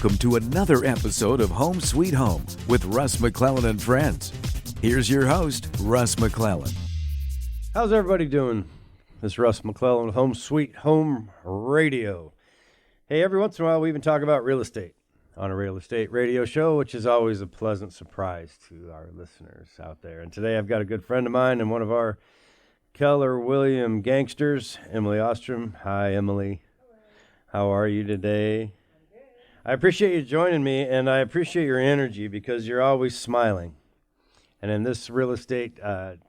Welcome to another episode of Home Sweet Home with Russ, McClellan and Friends. Here's your host, Russ McClellan. How's everybody doing? This is Russ McClellan with Home Sweet Home Radio. Hey, every once in a while we even talk about real estate on a real estate radio show, which is always a pleasant surprise to our listeners out there. And today I've got a good friend of mine and one of our Keller Williams gangsters, Emily Ostrom. Hi, Emily. How are you today? I appreciate you joining me, and I appreciate your energy because you're always smiling. And in this real estate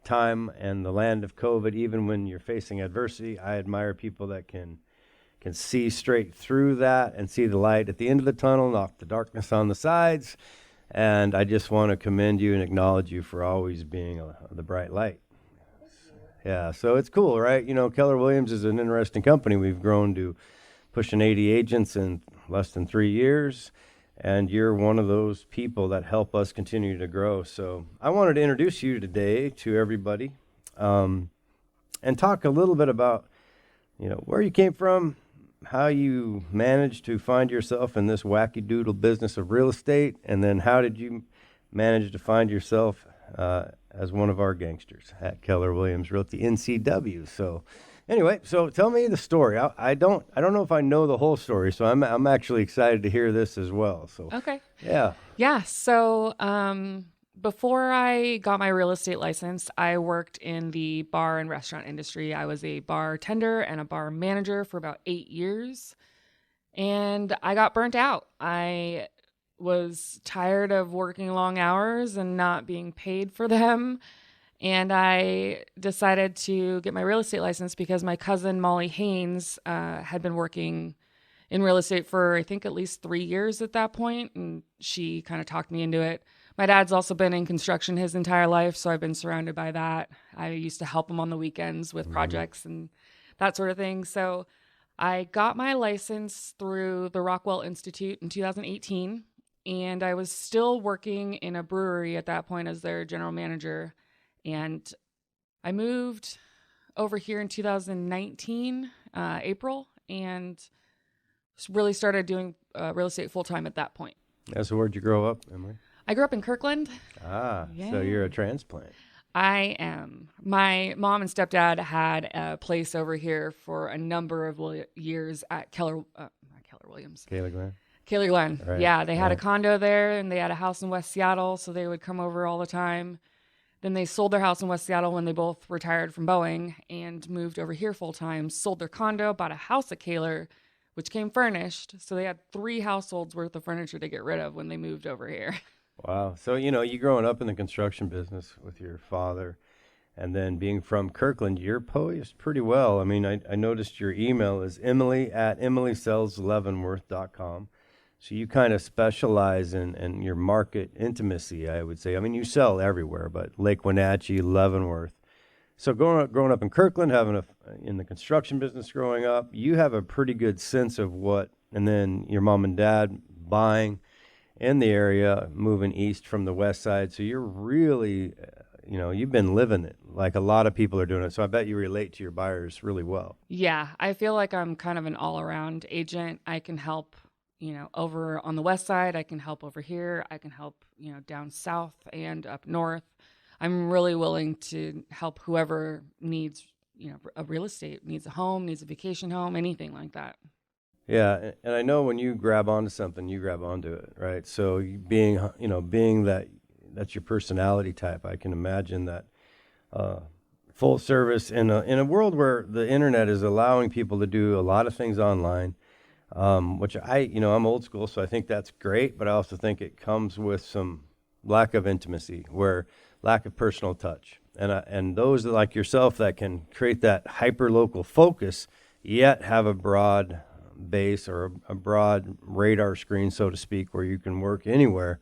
time and the land of COVID, even when you're facing adversity, I admire people that can see straight through that and see the light at the end of the tunnel, knock the darkness on the sides. And I just want to commend you and acknowledge you for always being the bright light. Yeah, so it's cool, right? You know, Keller Williams is an interesting company. We've grown to pushing 80 agents in less than 3 years, and you're one of those people that help us continue to grow. So I wanted to introduce you today to everybody and talk a little bit about, where you came from, how you managed to find yourself in this wacky doodle business of real estate, and then how did you manage to find yourself as one of our gangsters at Keller Williams Realty NCW. So anyway, so tell me the story. I don't know if I know the whole story, so I'm actually excited to hear this as well. So okay. Yeah. So before I got my real estate license, I worked in the bar and restaurant industry. I was a bartender and a bar manager for about 8 years, and I got burnt out. I was tired of working long hours and not being paid for them. And I decided to get my real estate license because my cousin, Molly Haynes, had been working in real estate for, I think, at least 3 years at that point. And she kind of talked me into it. My dad's also been in construction his entire life, so I've been surrounded by that. I used to help him on the weekends with projects and that sort of thing. So I got my license through the Rockwell Institute in 2018. And I was still working in a brewery at that point as their general manager. And I moved over here in 2019, April, and really started doing real estate full-time at that point. Yeah, so where'd you grow up, Emily? I grew up in Kirkland. Yeah. So you're a transplant. I am. My mom and stepdad had a place over here for a number of years at Keller Williams. Keller Glen. Right. Yeah, they had a condo there, and they had a house in West Seattle, so they would come over all the time. Then they sold their house in West Seattle when they both retired from Boeing and moved over here full-time, sold their condo, bought a house at Keller, which came furnished. So they had 3 households worth of furniture to get rid of when they moved over here. Wow. So, you growing up in the construction business with your father and then being from Kirkland, you're poised pretty well. I mean, I noticed your email is emily@emilysellsleavenworth.com. So you kind of specialize in your market intimacy, I would say. I mean, you sell everywhere, but Lake Wenatchee, Leavenworth. So growing up in Kirkland, in the construction business growing up, you have a pretty good sense of and then your mom and dad buying in the area, moving east from the west side. So you're really, you've been living it like a lot of people are doing it. So I bet you relate to your buyers really well. Yeah, I feel like I'm kind of an all-around agent. I can help over on the west side, I can help over here. I can help, down south and up north. I'm really willing to help whoever needs, a real estate, needs a home, needs a vacation home, anything like that. Yeah, and I know when you grab onto something, you grab onto it, right? So being that that's your personality type, I can imagine that full service in a world where the internet is allowing people to do a lot of things online. Which I'm old school, so I think that's great, but I also think it comes with some lack of intimacy, lack of personal touch. And those like yourself that can create that hyper-local focus, yet have a broad base or a broad radar screen, so to speak, where you can work anywhere.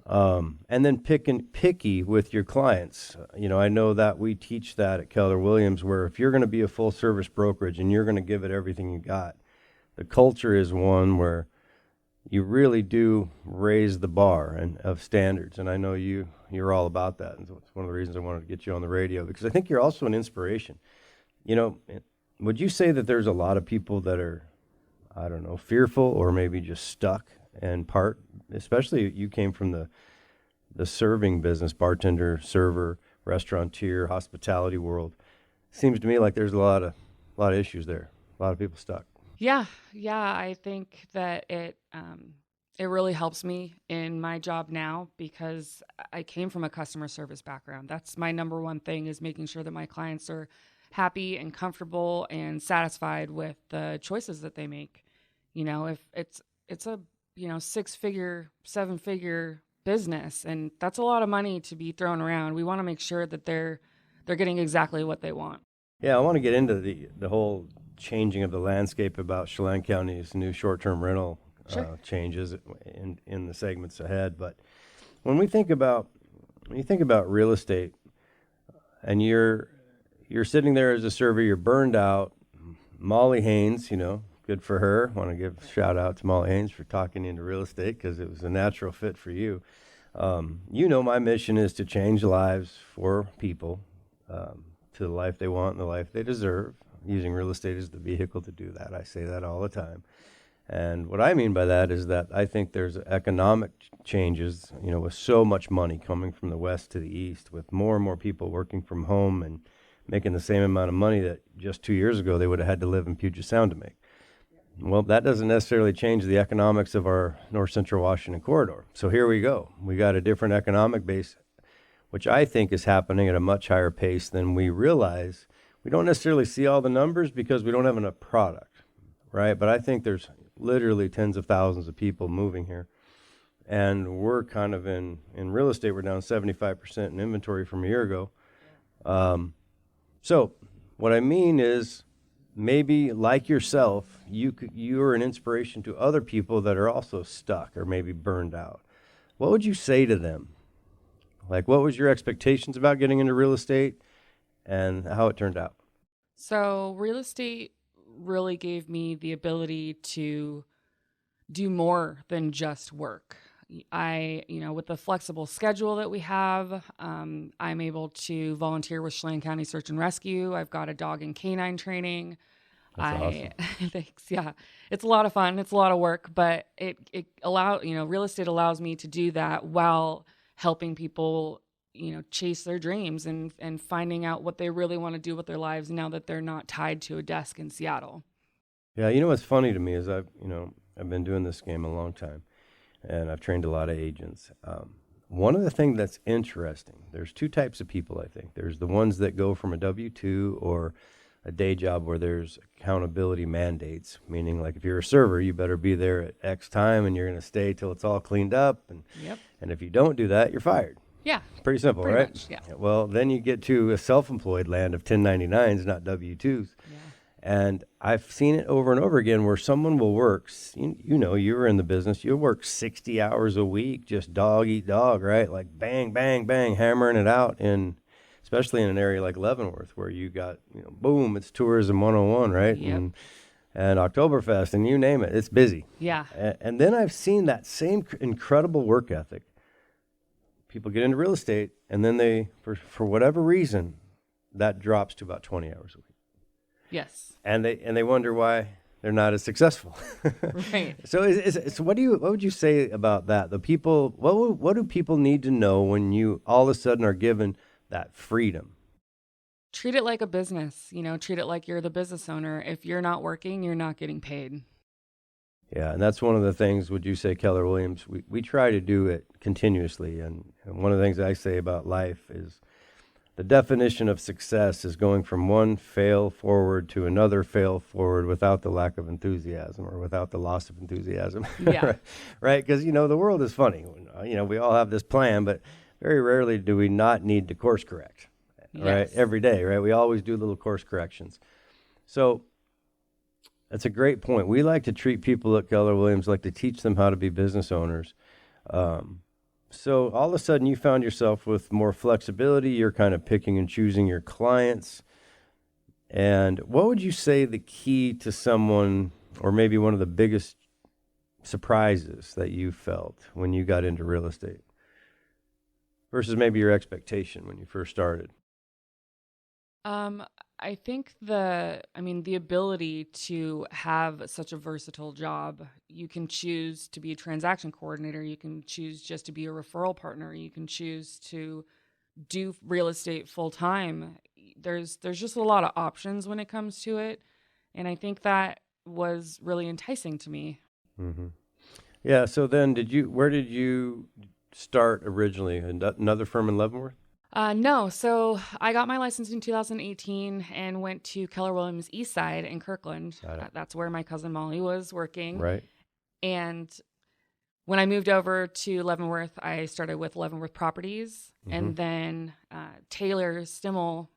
And then picky with your clients. I know that we teach that at Keller Williams, where if you're going to be a full-service brokerage and you're going to give it everything you got, the culture is one where you really do raise the bar of standards, and I know you're all about that. And so it's one of the reasons I wanted to get you on the radio, because I think you're also an inspiration. Would you say that there's a lot of people that are, fearful or maybe just stuck and part, especially you came from the serving business, bartender, server, restaurateur, hospitality world. Seems to me like there's a lot of issues there, a lot of people stuck. Yeah, I think that it really helps me in my job now because I came from a customer service background. That's my number one thing, is making sure that my clients are happy and comfortable and satisfied with the choices that they make. If it's a, 6-figure, 7-figure business, and that's a lot of money to be thrown around. We want to make sure that they're getting exactly what they want. Yeah, I want to get into the whole changing of the landscape about Chelan County's new short-term rental changes in the segments ahead. But when you think about real estate, and you're sitting there as a server, you're burned out. Molly Haynes, good for her. Want to give a shout out to Molly Haynes for talking into real estate because it was a natural fit for you. My mission is to change lives for people to the life they want and the life they deserve, using real estate as the vehicle to do that. I say that all the time. And what I mean by that is that I think there's economic changes, with so much money coming from the west to the east, with more and more people working from home and making the same amount of money that just 2 years ago they would have had to live in Puget Sound to make. Well, that doesn't necessarily change the economics of our North Central Washington corridor. So here we go. We got a different economic base, which I think is happening at a much higher pace than we realize. We don't necessarily see all the numbers because we don't have enough product, right? But I think there's literally tens of thousands of people moving here. And we're kind of in real estate, we're down 75% in inventory from a year ago. So what I mean is, maybe like yourself, you're an inspiration to other people that are also stuck or maybe burned out. What would you say to them? Like, what was your expectations about getting into real estate and how it turned out? So real estate really gave me the ability to do more than just work. With the flexible schedule that we have, I'm able to volunteer with Chelan County Search and Rescue. I've got a dog and canine training. That's awesome. Thanks. Yeah, it's a lot of fun. It's a lot of work, but real estate allows me to do that while helping people, chase their dreams and finding out what they really want to do with their lives now that they're not tied to a desk in Seattle. Yeah, what's funny to me is I've been doing this game a long time, and I've trained a lot of agents. One of the things that's interesting, there's two types of people, I think. There's the ones that go from a W-2 or a day job where there's accountability mandates, meaning like if you're a server, you better be there at X time and you're going to stay till it's all cleaned up. And if you don't do that, you're fired. Yeah. Pretty simple, pretty right? Much, yeah. Well, then you get to a self-employed land of 1099s, not W-2s. Yeah. And I've seen it over and over again where someone will work, you were in the business, you'll work 60 hours a week, just dog eat dog, right? Like bang, bang, bang, hammering it out especially in an area like Leavenworth where you got, boom, it's tourism 101, right? Yep. And Oktoberfest and you name it, it's busy. Yeah. And then I've seen that same incredible work ethic. People get into real estate and then they, for whatever reason, that drops to about 20 hours a week. Yes. And they wonder why they're not as successful. Right. So what would you say about that? The people, what do people need to know when you all of a sudden are given that freedom? Treat it like a business, treat it like you're the business owner. If you're not working, you're not getting paid. Yeah, and that's one of the things, would you say, Keller Williams, we try to do it continuously. And one of the things I say about life is the definition of success is going from one fail forward to another fail forward without the lack of enthusiasm or without the loss of enthusiasm. Yeah. Right? Because, the world is funny. We all have this plan, but very rarely do we not need to course correct, right? Yes. Every day, right? We always do little course corrections. So that's a great point. We like to treat people at Keller Williams like to teach them how to be business owners. So all of a sudden you found yourself with more flexibility. You're kind of picking and choosing your clients. And what would you say the key to someone, or maybe one of the biggest surprises that you felt when you got into real estate versus maybe your expectation when you first started? I think the ability to have such a versatile job, you can choose to be a transaction coordinator, you can choose just to be a referral partner, you can choose to do real estate full time. There's just a lot of options when it comes to it, and I think that was really enticing to me. Mm-hmm. Yeah. So then, where did you start originally? Another firm in Leavenworth? No, so I got my license in 2018 and went to Keller Williams East Side in Kirkland. Got it. That's where my cousin Molly was working. Right. And when I moved over to Leavenworth, I started with Leavenworth Properties, and then Taylor Stimmel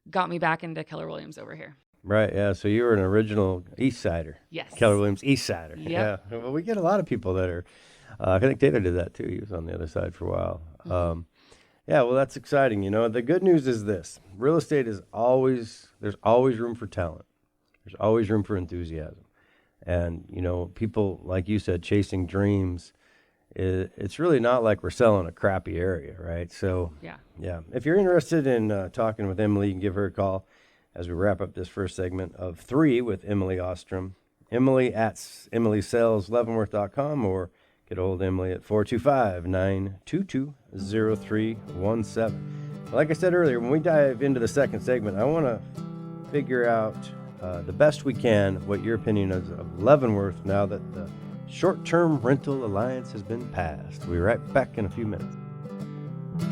got me back into Keller Williams over here. Right. Yeah. So you were an original East Sider. Yes. Keller Williams East Sider. Yep. Yeah. Well, we get a lot of people that are. I think Taylor did that too. He was on the other side for a while. Yeah, well, that's exciting. You know, the good news is this: real estate there's always room for talent. There's always room for enthusiasm. And, you know, people, like you said, chasing dreams, it's really not like we're selling a crappy area, right? So, yeah. If you're interested in talking with Emily, you can give her a call as we wrap up this first segment of 3 with Emily Ostrom. Emily at emilysalesleavenworth.com, or get a hold of Emily at 425-922-0317. Like I said earlier, when we dive into the second segment, I want to figure out the best we can what your opinion is of Leavenworth now that the Short-Term Rental Alliance has been passed. We'll be right back in a few minutes.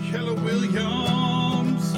Keller Williams,